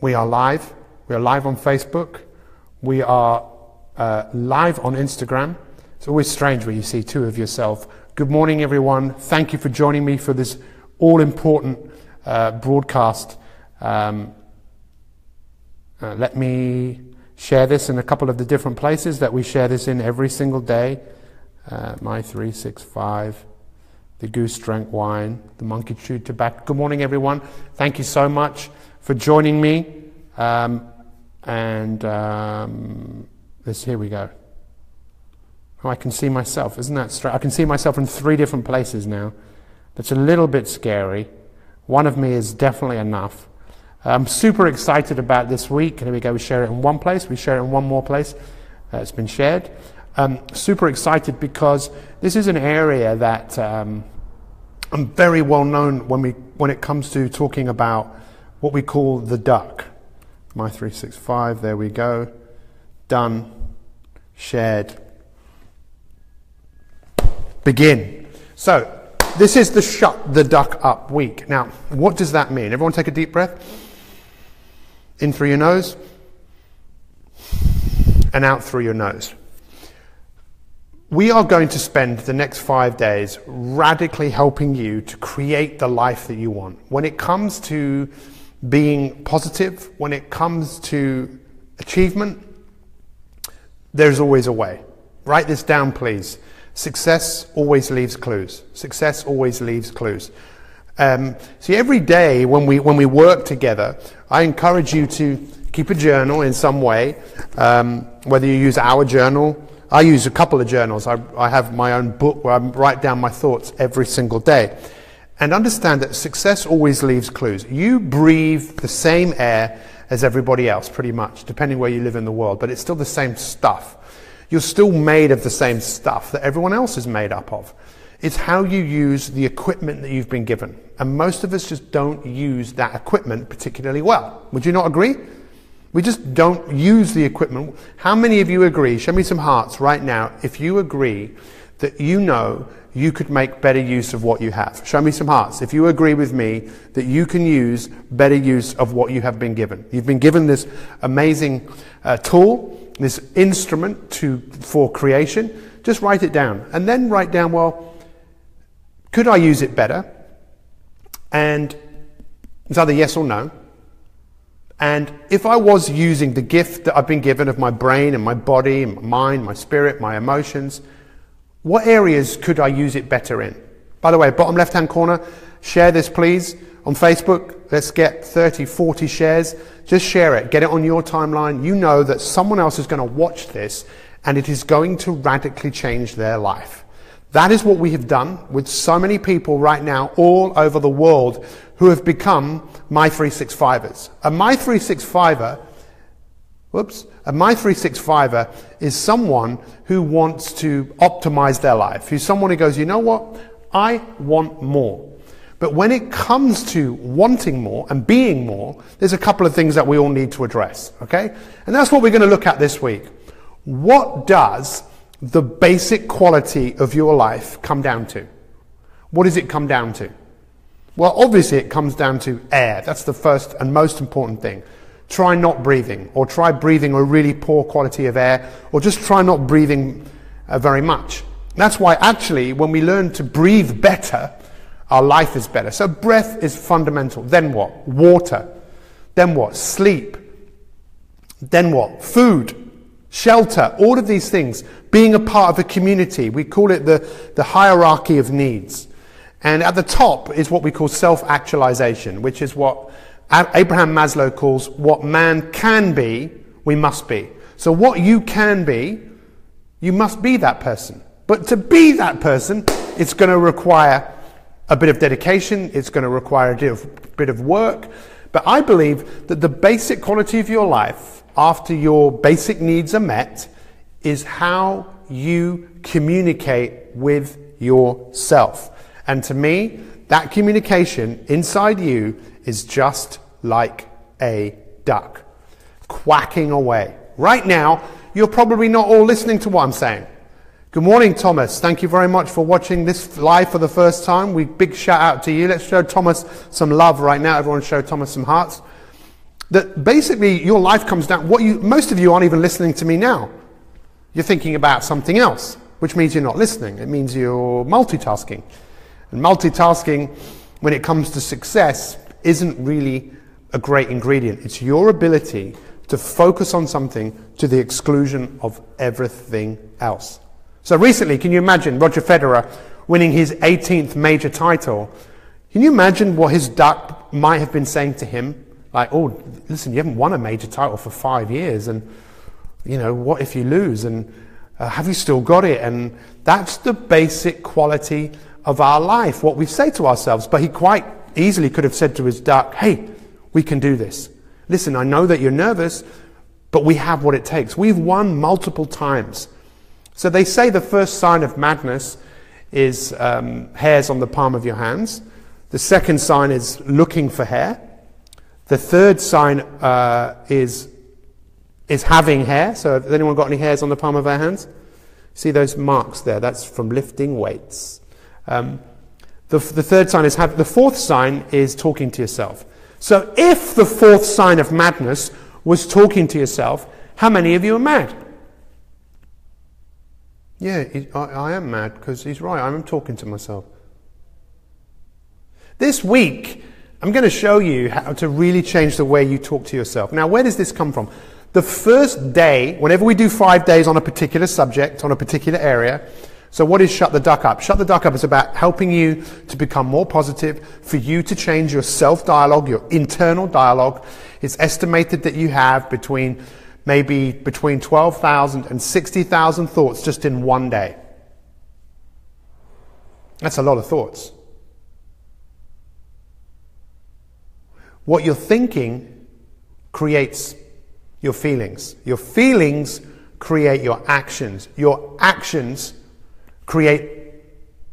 We are live. We are live on Facebook. We are live on Instagram. It's always strange when you see two of yourself. Good morning, everyone. Thank you for joining me for this all-important broadcast. Let me share this in a couple of the different places that we share this in every single day. My 365, the Goose Drank Wine, the Monkey Chewed Tobacco. Good morning, everyone. Thank you so much for joining me. Here we go. Oh, I can see myself. Isn't that strange? I can see myself in 3 different places now. That's a little bit scary. One of me is definitely enough. I'm super excited about this week. Here we go. We share it in one place. We share it in one more place. It's been shared. Super excited because this is an area that I'm very well known when it comes to talking about what we call the duck. My 365. There we go. Done. Shared. Begin. So this is the Shut the Duck Up week. Now, what does that mean? Everyone take a deep breath. In through your nose and out through your nose. We are going to spend the next 5 days radically helping you to create the life that you want. When it comes to being positive, when it comes to achievement, there's always a way. Write this down, please. Success always leaves clues. Success always leaves clues. See, every day when we work together, I encourage you to keep a journal in some way, whether you use our journal. I use a couple of journals. I have my own book where I write down my thoughts every single day. And understand that success always leaves clues. You breathe the same air as everybody else, pretty much, depending where you live in the world, but it's still the same stuff. You're still made of the same stuff that everyone else is made up of. It's how you use the equipment that you've been given. And most of us just don't use that equipment particularly well. Would you not agree? We just don't use the equipment. How many of you agree? Show me some hearts right now if you agree that you know you could make better use of what you have. Show me some hearts if you agree with me that you can use better use of what you have been given. You've been given this amazing tool, this instrument for creation. Just write it down. And then write down, well, could I use it better? And it's either yes or no. And if I was using the gift that I've been given of my brain and my body and my mind, my spirit, my emotions, what areas could I use it better in? By the way, bottom left-hand corner, share this please on Facebook. Let's get 30, 40 shares. Just share it. Get it on your timeline. You know that someone else is going to watch this and it is going to radically change their life. That is what we have done with so many people right now all over the world who have become My 365ers. A My 365er, a My 365er is someone who wants to optimize their life. Who's someone who goes, you know what? I want more. But when it comes to wanting more and being more, there's a couple of things that we all need to address, okay? And that's what we're going to look at this week. What does the basic quality of your life come down to? What does it come down to? Well, obviously it comes down to air. That's the first and most important thing. Try not breathing, or try breathing a really poor quality of air, or just try not breathing very much. That's why actually when we learn to breathe better, our life is better. So breath is fundamental. Then what? Water. Then what? Sleep. Then what? Food. Shelter. All of these things. Being a part of a community. We call it the hierarchy of needs. And at the top is what we call self-actualization, which is what Abraham Maslow calls what man can be, we must be. So what you can be, you must be that person. But to be that person, it's going to require a bit of dedication. It's going to require a bit of work. But I believe that the basic quality of your life, after your basic needs are met, is how you communicate with yourself. And to me, that communication inside you is just like a duck, quacking away. Right now, you're probably not all listening to what I'm saying. Good morning, Thomas. Thank you very much for watching this live for the first time. Big shout out to you. Let's show Thomas some love right now. Everyone show Thomas some hearts. That basically your life comes down, most of you aren't even listening to me now. You're thinking about something else, which means you're not listening. It means you're multitasking. And multitasking, when it comes to success, isn't really a great ingredient. It's your ability to focus on something to the exclusion of everything else. So recently, can you imagine Roger Federer winning his 18th major title? Can you imagine what his duck might have been saying to him? Like, oh, listen, you haven't won a major title for 5 years, and, you know, what if you lose? And have you still got it? And that's the basic quality of our life, what we say to ourselves. But he quite easily could have said to his duck, hey, we can do this. Listen, I know that you're nervous, but we have what it takes. We've won multiple times. So they say the first sign of madness is hairs on the palm of your hands. The second sign is looking for hair. The third sign is having hair. So has anyone got any hairs on the palm of their hands? See those marks there? That's from lifting weights. The third sign is the fourth sign is talking to yourself. So if the fourth sign of madness was talking to yourself, how many of you are mad? Yeah, I am mad because he's right. I'm talking to myself. This week, I'm going to show you how to really change the way you talk to yourself. Now, where does this come from? The first day, whenever we do 5 days on a particular subject, on a particular area, so what is Shut the Duck Up? Shut the Duck Up is about helping you to become more positive, for you to change your self-dialogue, your internal dialogue. It's estimated that you have between 12,000 and 60,000 thoughts just in one day. That's a lot of thoughts. What you're thinking creates your feelings. Your feelings create your actions. Your actions create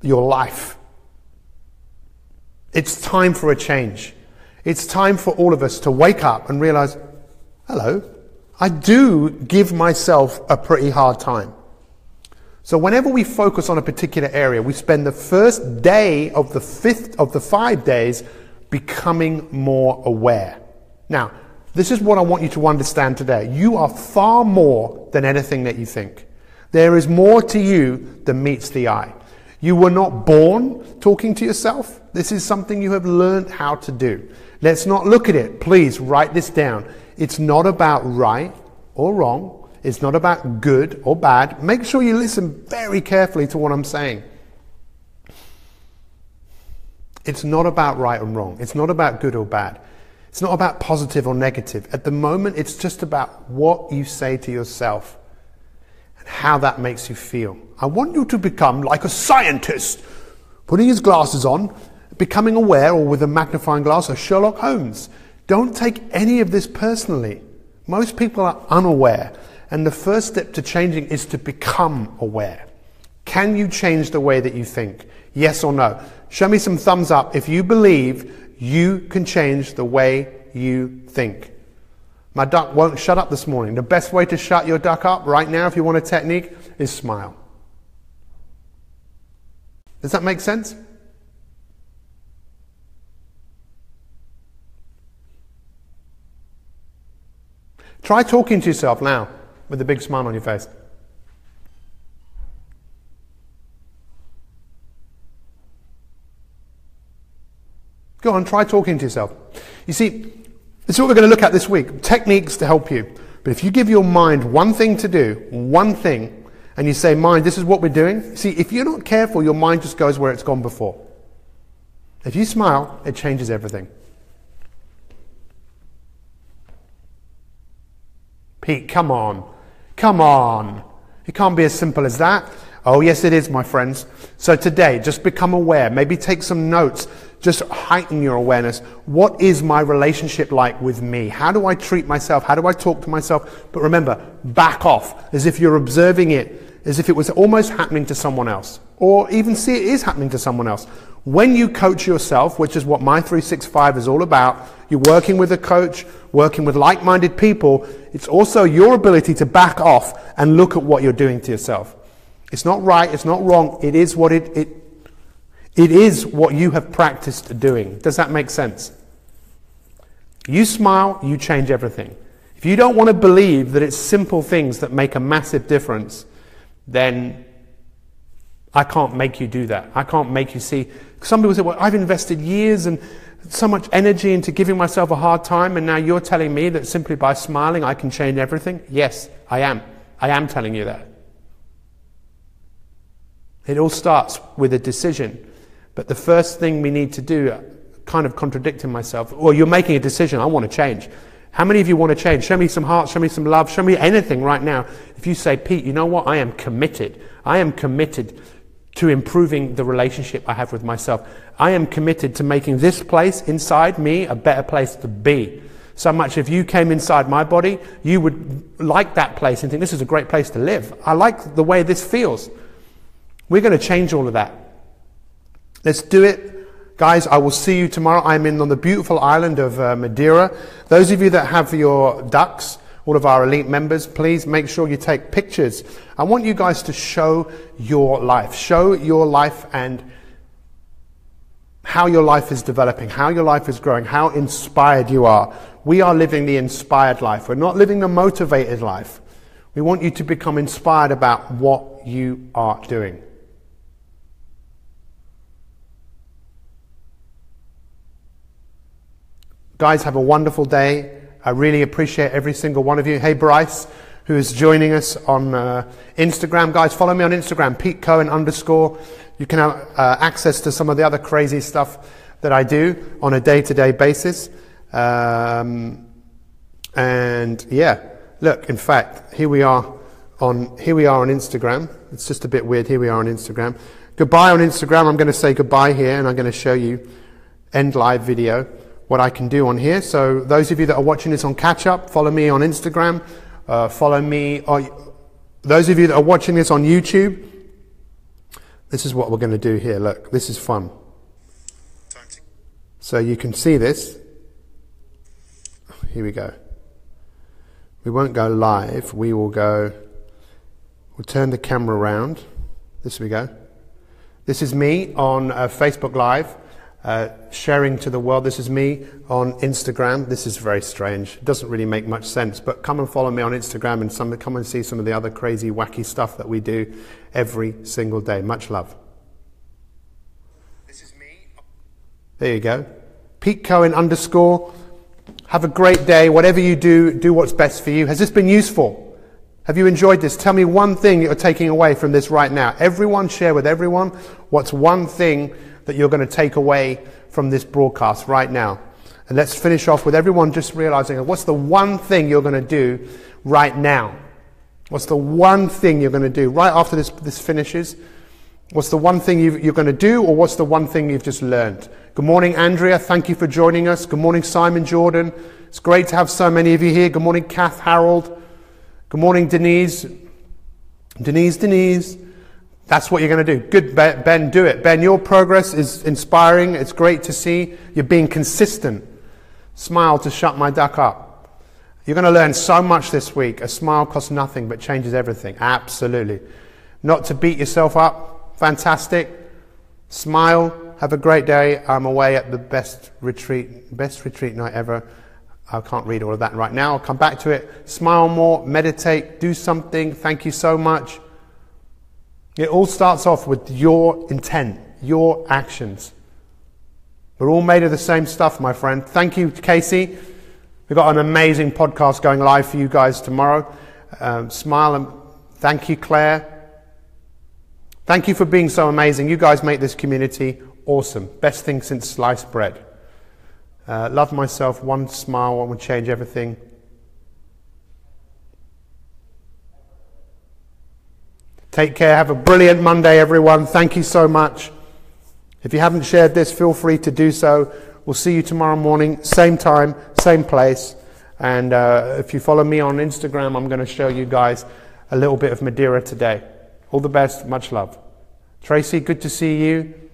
your life. It's time for a change. It's time for all of us to wake up and realize, hello, I do give myself a pretty hard time. So whenever we focus on a particular area, we spend the first day of the 5 days becoming more aware. Now, this is what I want you to understand today. You are far more than anything that you think. There is more to you than meets the eye. You were not born talking to yourself. This is something you have learned how to do. Let's not look at it. Please write this down. It's not about right or wrong. It's not about good or bad. Make sure you listen very carefully to what I'm saying. It's not about right and wrong. It's not about good or bad. It's not about positive or negative. At the moment, it's just about what you say to yourself and how that makes you feel. I want you to become like a scientist, putting his glasses on, becoming aware, or with a magnifying glass, a Sherlock Holmes. Don't take any of this personally. Most people are unaware, and the first step to changing is to become aware. Can you change the way that you think? Yes or no? Show me some thumbs up if you believe you can change the way you think. My duck won't shut up this morning. The best way to shut your duck up right now, if you want a technique, is smile. Does that make sense? Try talking to yourself now with a big smile on your face. Go on, try talking to yourself. You see, this is what we're going to look at this week. Techniques to help you. But if you give your mind one thing to do, one thing, and you say, mind, this is what we're doing. See, if you're not careful, your mind just goes where it's gone before. If you smile, it changes everything. Pete, come on. Come on. It can't be as simple as that. Oh, yes, it is, my friends. So today, just become aware. Maybe take some notes. Just heighten your awareness. What is my relationship like with me? How do I treat myself? How do I talk to myself? But remember, back off, as if you're observing it, as if it was almost happening to someone else. Or even see it is happening to someone else. When you coach yourself, which is what My 365 is all about, you're working with a coach, working with like-minded people, it's also your ability to back off and look at what you're doing to yourself. It's not right, it's not wrong, it is what it is what you have practiced doing. Does that make sense? You smile, you change everything. If you don't want to believe that it's simple things that make a massive difference, then I can't make you do that. I can't make you see. Some people say, well, I've invested years and so much energy into giving myself a hard time, and now you're telling me that simply by smiling I can change everything? Yes, I am. I am telling you that. It all starts with a decision. But the first thing we need to do, kind of contradicting myself, or you're making a decision, I want to change. How many of you want to change? Show me some heart, show me some love, show me anything right now. If you say, Pete, you know what? I am committed. I am committed to improving the relationship I have with myself. I am committed to making this place inside me a better place to be. So much if you came inside my body, you would like that place and think, this is a great place to live. I like the way this feels. We're going to change all of that. Let's do it. Guys, I will see you tomorrow. I'm on the beautiful island of Madeira. Those of you that have your ducks, all of our elite members, please make sure you take pictures. I want you guys to show your life. Show your life and how your life is developing, how your life is growing, how inspired you are. We are living the inspired life. We're not living the motivated life. We want you to become inspired about what you are doing. Guys, have a wonderful day. I really appreciate every single one of you. Hey, Bryce, who is joining us on Instagram. Guys, follow me on Instagram, Pete Cohen _. You can have access to some of the other crazy stuff that I do on a day-to-day basis. And yeah, look, in fact, here we are on Instagram. It's just a bit weird. Here we are on Instagram. Goodbye on Instagram. I'm going to say goodbye here, and I'm going to show you end live video, what I can do on here. So those of you that are watching this on catch up, follow me on Instagram. Follow me. Those of you that are watching this on YouTube, this is what we're going to do here. Look, this is fun. So you can see this. Here we go. We won't go live. We will go. We'll turn the camera around. This we go. This is me on Facebook Live. Sharing to the world. This is me on Instagram. This is very strange. It doesn't really make much sense, but come and follow me on Instagram and come and see some of the other crazy, wacky stuff that we do every single day. Much love. This is me. There you go. Pete Cohen _. Have a great day. Whatever you do, do what's best for you. Has this been useful? Have you enjoyed this? Tell me one thing you're taking away from this right now. Everyone share with everyone what's one thing that you're going to take away from this broadcast right now. And let's finish off with everyone just realizing, what's the one thing you're going to do right now? What's the one thing you're going to do right after this finishes? What's the one thing you're going to do, or what's the one thing you've just learned? Good morning, Andrea. Thank you for joining us. Good morning, Simon Jordan. It's great to have so many of you here. Good morning, Kath Harold. Good morning, Denise. Denise. That's what you're going to do. Good, Ben, do it. Ben, your progress is inspiring. It's great to see. You're being consistent. Smile to shut my duck up. You're going to learn so much this week. A smile costs nothing but changes everything. Absolutely. Not to beat yourself up. Fantastic. Smile. Have a great day. I'm away at the best retreat night ever. I can't read all of that right now. I'll come back to it. Smile more. Meditate. Do something. Thank you so much. It all starts off with your intent, your actions. We're all made of the same stuff, my friend. Thank you, Casey. We've got an amazing podcast going live for you guys tomorrow. Smile and thank you, Claire. Thank you for being so amazing. You guys make this community awesome. Best thing since sliced bread. Love myself. One smile, one will change everything. Take care. Have a brilliant Monday, everyone. Thank you so much. If you haven't shared this, feel free to do so. We'll see you tomorrow morning, same time, same place. And if you follow me on Instagram, I'm going to show you guys a little bit of Madeira today. All the best. Much love. Tracy, good to see you.